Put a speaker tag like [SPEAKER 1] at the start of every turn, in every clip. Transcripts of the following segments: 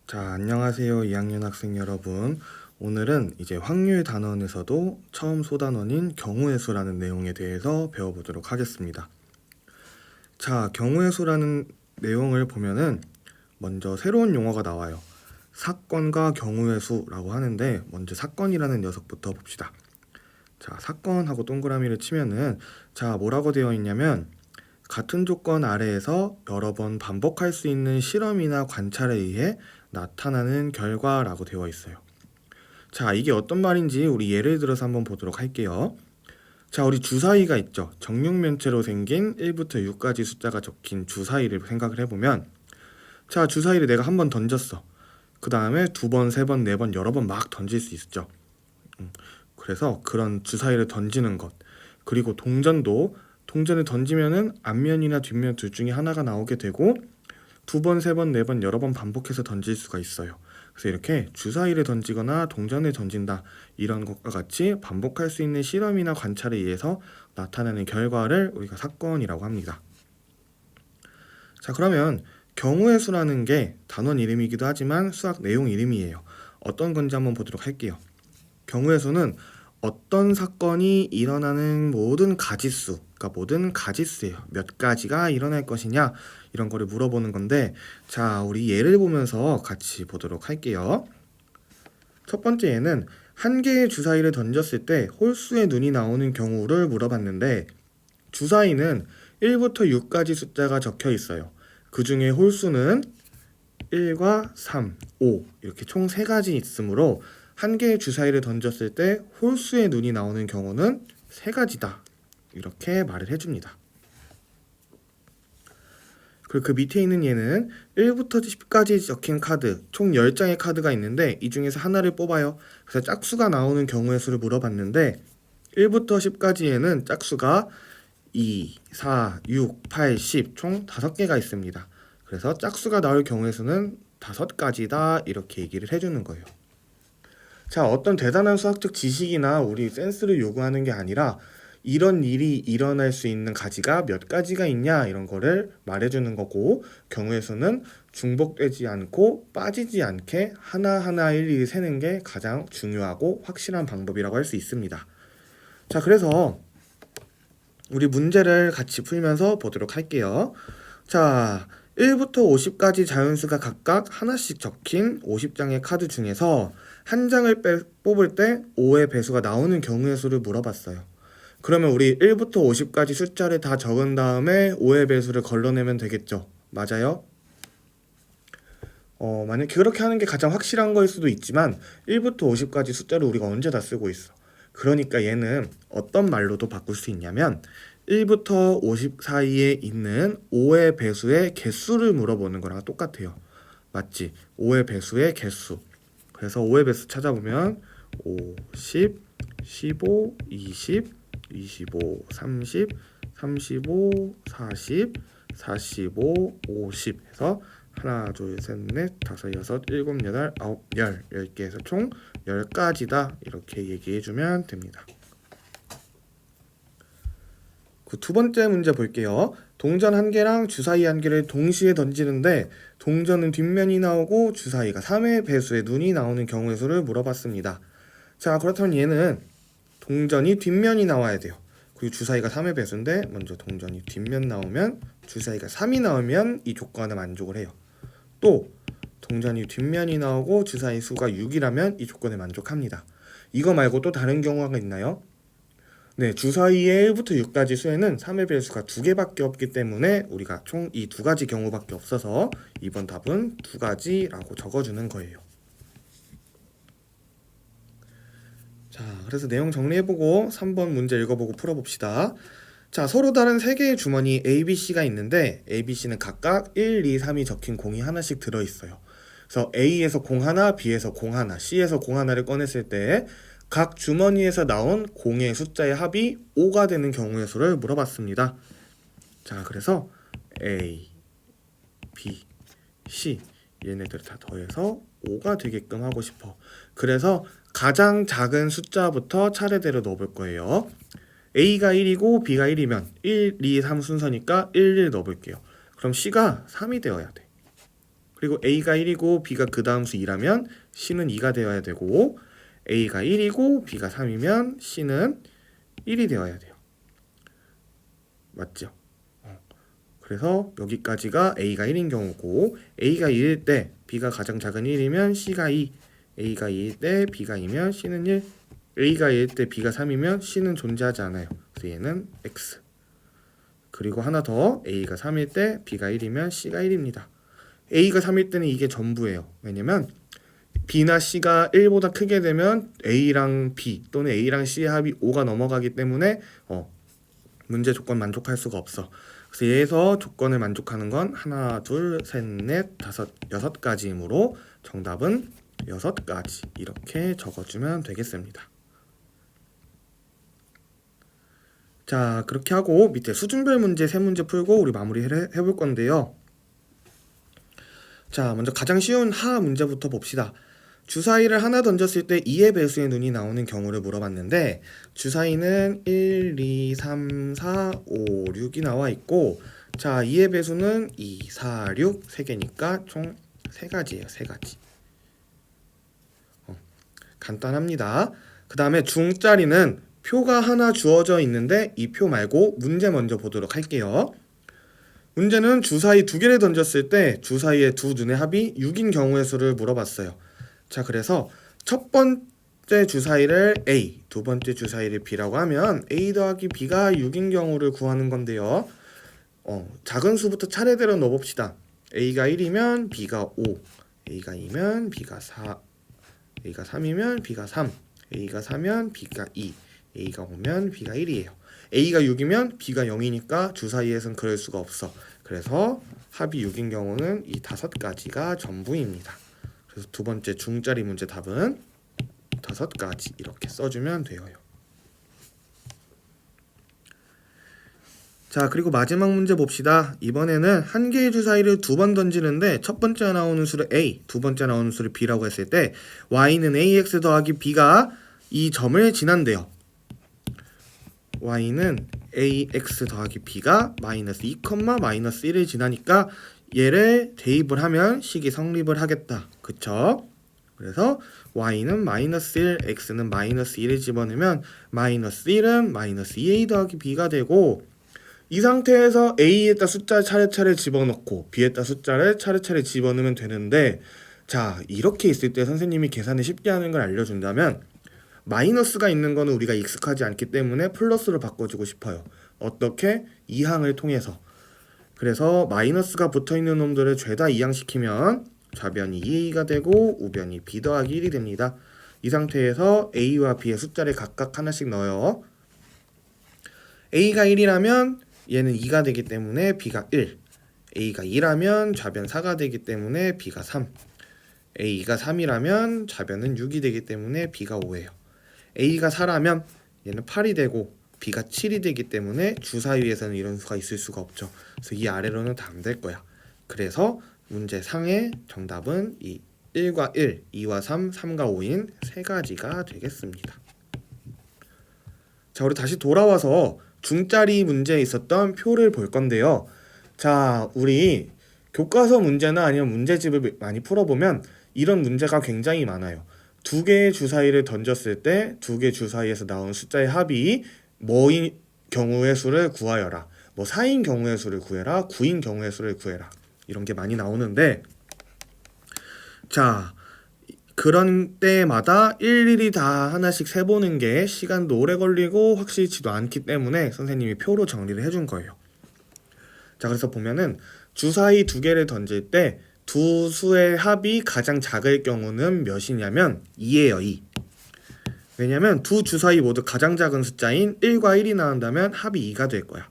[SPEAKER 1] 자, 안녕하세요. 2학년 학생 여러분. 오늘은 이제 확률 단원에서도 처음 소단원인 경우의 수라는 내용에 대해서 배워보도록 하겠습니다. 자, 경우의 수라는 내용을 보면은 먼저 새로운 용어가 나와요. 사건과 경우의 수라고 하는데 먼저 사건이라는 녀석부터 봅시다. 자, 사건하고 동그라미를 치면은 자, 뭐라고 되어 있냐면 같은 조건 아래에서 여러 번 반복할 수 있는 실험이나 관찰에 의해 나타나는 결과라고 되어 있어요. 자, 이게 어떤 말인지 우리 예를 들어서 한번 보도록 할게요. 자, 우리 주사위가 있죠. 정육면체로 생긴 1부터 6까지 숫자가 적힌 주사위를 생각을 해보면 자, 주사위를 내가 한번 던졌어. 그 다음에 두 번, 세 번, 네 번, 여러 번 막 던질 수 있죠. 그래서 그런 주사위를 던지는 것, 그리고 동전을 던지면은 앞면이나 뒷면 둘 중에 하나가 나오게 되고 두 번, 세 번, 네 번, 여러 번 반복해서 던질 수가 있어요. 그래서 이렇게 주사위를 던지거나 동전을 던진다 이런 것과 같이 반복할 수 있는 실험이나 관찰에 의해서 나타나는 결과를 우리가 사건이라고 합니다. 자, 그러면 경우의 수라는 게 단원 이름이기도 하지만 수학 내용 이름이에요. 어떤 건지 한번 보도록 할게요. 경우의 수는 어떤 사건이 일어나는 모든 가지수, 그러니까 모든 가지수예요. 몇 가지가 일어날 것이냐 이런 거를 물어보는 건데, 자, 우리 예를 보면서 같이 보도록 할게요. 첫 번째 예는 한 개의 주사위를 던졌을 때 홀수의 눈이 나오는 경우를 물어봤는데, 주사위는 1부터 6까지 숫자가 적혀 있어요. 그 중에 홀수는 1과 3, 5 이렇게 총 3가지 있으므로 한 개의 주사위를 던졌을 때 홀수의 눈이 나오는 경우는 3가지다 이렇게 말을 해줍니다. 그리고 그 밑에 있는 얘는 1부터 10까지 적힌 카드 총 10장의 카드가 있는데 이 중에서 하나를 뽑아요. 그래서 짝수가 나오는 경우의 수를 물어봤는데 1부터 10까지에는 짝수가 2, 4, 6, 8, 10 총 5개가 있습니다. 그래서 짝수가 나올 경우의 수는 5가지다 이렇게 얘기를 해주는 거예요. 자, 어떤 대단한 수학적 지식이나 우리 센스를 요구하는 게 아니라 이런 일이 일어날 수 있는 가지가 몇 가지가 있냐 이런 거를 말해주는 거고, 경우의 수는 중복되지 않고 빠지지 않게 하나하나 일일이 세는 게 가장 중요하고 확실한 방법이라고 할 수 있습니다. 자, 그래서 우리 문제를 같이 풀면서 보도록 할게요. 자, 1부터 50까지 자연수가 각각 하나씩 적힌 50장의 카드 중에서 한 장을 뽑을 때 5의 배수가 나오는 경우의 수를 물어봤어요. 그러면 우리 1부터 50까지 숫자를 다 적은 다음에 5의 배수를 걸러내면 되겠죠. 맞아요? 만약 그렇게 하는 게 가장 확실한 거일 수도 있지만 1부터 50까지 숫자를 우리가 언제 다 쓰고 있어. 그러니까 얘는 어떤 말로도 바꿀 수 있냐면 1부터 50 사이에 있는 5의 배수의 개수를 물어보는 거랑 똑같아요. 맞지? 5의 배수의 개수. 그래서 5의 배수 찾아보면 5, 10, 15, 20, 25, 30, 35, 40, 45, 50 해서 하나, 둘, 셋, 넷, 다섯, 여섯, 일곱, 여덟, 아홉, 열 10개에서 총 10가지다 이렇게 얘기해주면 됩니다. 그 두 번째 문제 볼게요. 동전 한 개랑 주사위 한 개를 동시에 던지는데 동전은 뒷면이 나오고 주사위가 3의 배수의 눈이 나오는 경우의 수를 물어봤습니다. 자, 그렇다면 얘는 동전이 뒷면이 나와야 돼요. 그리고 주사위가 3의 배수인데 먼저 동전이 뒷면 나오면 주사위가 3이 나오면 이 조건에 만족을 해요. 또 동전이 뒷면이 나오고 주사위 수가 6이라면 이 조건에 만족합니다. 이거 말고 또 다른 경우가 있나요? 네, 주사위의 1부터 6까지 수에는 3의 배수가 2개밖에 없기 때문에 우리가 총 이 2가지 경우밖에 없어서 이번 답은 2가지라고 적어주는 거예요. 자, 그래서 내용 정리해보고 3번 문제 읽어보고 풀어봅시다. 자, 서로 다른 3개의 주머니 A, B, C가 있는데 A, B, C는 각각 1, 2, 3이 적힌 공이 하나씩 들어있어요. 그래서 A에서 공 하나, B에서 공 하나, C에서 공 하나를 꺼냈을 때 각 주머니에서 나온 공의 숫자의 합이 5가 되는 경우의 수를 물어봤습니다. 자, 그래서 A, B, C 얘네들을 다 더해서 5가 되게끔 하고 싶어. 그래서 가장 작은 숫자부터 차례대로 넣어볼 거예요. A가 1이고 B가 1이면 1, 2, 3 순서니까 1, 1 넣어볼게요. 그럼 C가 3이 되어야 돼. 그리고 A가 1이고 B가 그 다음 수 2라면 C는 2가 되어야 되고, A가 1이고 B가 3이면 C는 1이 되어야 돼요. 맞죠? 그래서 여기까지가 A가 1인 경우고, A가 2일 때 B가 가장 작은 1이면 C가 2, A가 2일 때 B가 2면 C는 1, A가 2일 때 B가 3이면 C는 존재하지 않아요. 그래서 얘는 X. 그리고 하나 더, A가 3일 때 B가 1이면 C가 1입니다. A가 3일 때는 이게 전부예요. 왜냐면 B나 C가 1보다 크게 되면 A랑 B 또는 A랑 C의 합이 5가 넘어가기 때문에 문제 조건 만족할 수가 없어. 그래서 얘에서 조건을 만족하는 건 하나, 둘, 셋, 넷, 다섯, 6가지이므로 정답은 6가지 이렇게 적어주면 되겠습니다. 자, 그렇게 하고 밑에 수준별 문제 3문제 풀고 우리 마무리를 해볼 건데요. 자, 먼저 가장 쉬운 하 문제부터 봅시다. 주사위를 하나 던졌을 때 2의 배수의 눈이 나오는 경우를 물어봤는데, 주사위는 1, 2, 3, 4, 5, 6이 나와 있고, 자, 2의 배수는 2, 4, 6, 3개니까 총 3가지예요. 3가지. 간단합니다. 그 다음에 중짜리는 표가 하나 주어져 있는데 이 표 말고 문제 먼저 보도록 할게요. 문제는 주사위 2개를 던졌을 때 주사위의 두 눈의 합이 6인 경우의 수를 물어봤어요. 자, 그래서 첫 번째 주사위를 A, 두 번째 주사위를 B라고 하면 A 더하기 B가 6인 경우를 구하는 건데요. 작은 수부터 차례대로 넣어봅시다. A가 1이면 B가 5, A가 2면 B가 4, A가 3이면 B가 3, A가 4면 B가 2, A가 5면 B가 1이에요. A가 6이면 B가 0이니까 주사위에선 그럴 수가 없어. 그래서 합이 6인 경우는 이 5가지가 전부입니다. 그래서 두 번째 중짜리 문제 답은 5가지 이렇게 써주면 돼요. 자, 그리고 마지막 문제 봅시다. 이번에는 한 개의 주사위를 2번 던지는데 첫 번째 나오는 수를 A, 두 번째 나오는 수를 B라고 했을 때 Y는 AX 더하기 B가 이 점을 지난대요. Y는 AX 더하기 B가 마이너스 2, 마이너스 1을 지나니까 얘를 대입을 하면 식이 성립을 하겠다. 그쵸? 그래서 Y는 마이너스 1, X는 마이너스 1을 집어넣으면 마이너스 1은 마이너스 2A 더하기 B가 되고, 이 상태에서 A에다 숫자를 차례차례 집어넣고 B에다 숫자를 차례차례 집어넣으면 되는데, 자, 이렇게 있을 때 선생님이 계산을 쉽게 하는 걸 알려준다면 마이너스가 있는 거는 우리가 익숙하지 않기 때문에 플러스로 바꿔주고 싶어요. 어떻게? 이항을 통해서. 그래서 마이너스가 붙어있는 놈들을 죄다 이항시키면 좌변이 2A가 되고 우변이 B 더하기 1이 됩니다. 이 상태에서 A와 B의 숫자를 각각 하나씩 넣어요. A가 1이라면 얘는 2가 되기 때문에 B가 1, A가 2라면 좌변 4가 되기 때문에 B가 3, A가 3이라면 좌변은 6이 되기 때문에 B가 5예요. A가 4라면 얘는 8이 되고 B가 7이 되기 때문에 주사위에서는 이런 수가 있을 수가 없죠. 그래서 이 아래로는 다 안 될 거야. 그래서 문제 상의 정답은 이 1과 1, 2와 3, 3과 5인 3가지가 되겠습니다. 자, 우리 다시 돌아와서 중짜리 문제에 있었던 표를 볼 건데요. 자, 우리 교과서 문제나 아니면 문제집을 많이 풀어보면 이런 문제가 굉장히 많아요. 2개의 주사위를 던졌을 때 2개 주사위에서 나온 숫자의 합이 뭐인 경우의 수를 구하여라. 뭐 4인 경우의 수를 구해라. 9인 경우의 수를 구해라. 이런 게 많이 나오는데, 자, 그런 때마다 일일이 다 하나씩 세보는 게 시간도 오래 걸리고 확실치도 않기 때문에 선생님이 표로 정리를 해준 거예요. 자, 그래서 보면은 주사위 2개를 던질 때 두 수의 합이 가장 작을 경우는 몇이냐면 2예요. 2. 왜냐면 두 주사위 모두 가장 작은 숫자인 1과 1이 나온다면 합이 2가 될 거야.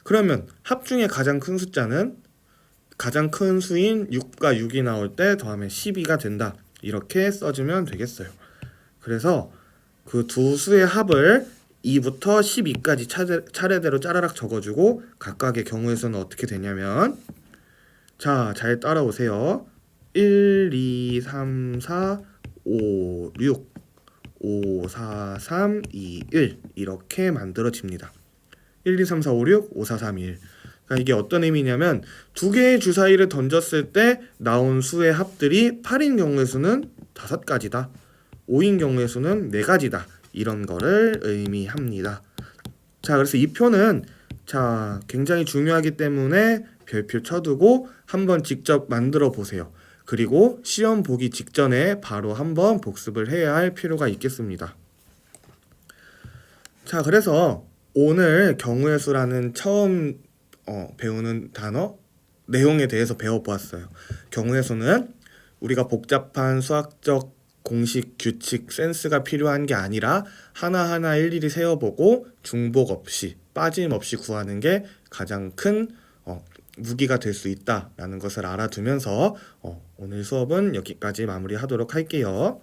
[SPEAKER 1] 그러면 합 중에 가장 큰 숫자는 가장 큰 수인 6과 6이 나올 때 더하면 12가 된다. 이렇게 써주면 되겠어요. 그래서 그 두 수의 합을 2부터 12까지 차례대로 짜라락 적어주고 각각의 경우의 수는 어떻게 되냐면, 자, 잘 따라오세요. 1, 2, 3, 4, 5, 6, 5, 4, 3, 2, 1 이렇게 만들어집니다. 1, 2, 3, 4, 5, 6, 5, 4, 3, 1. 그러니까 이게 어떤 의미냐면 두 개의 주사위를 던졌을 때 나온 수의 합들이 8인 경우의 수는 5가지다. 5인 경우의 수는 4가지다. 이런 거를 의미합니다. 자, 그래서 이 표는 자, 굉장히 중요하기 때문에 별표 쳐두고 한번 직접 만들어 보세요. 그리고 시험 보기 직전에 바로 한번 복습을 해야 할 필요가 있겠습니다. 자, 그래서 오늘 경우의 수라는 처음 배우는 단어 내용에 대해서 배워보았어요. 경우의 수는 우리가 복잡한 수학적 공식, 규칙, 센스가 필요한 게 아니라 하나하나 일일이 세어보고 중복 없이 빠짐없이 구하는 게 가장 큰 무기가 될 수 있다라는 것을 알아두면서 오늘 수업은 여기까지 마무리하도록 할게요.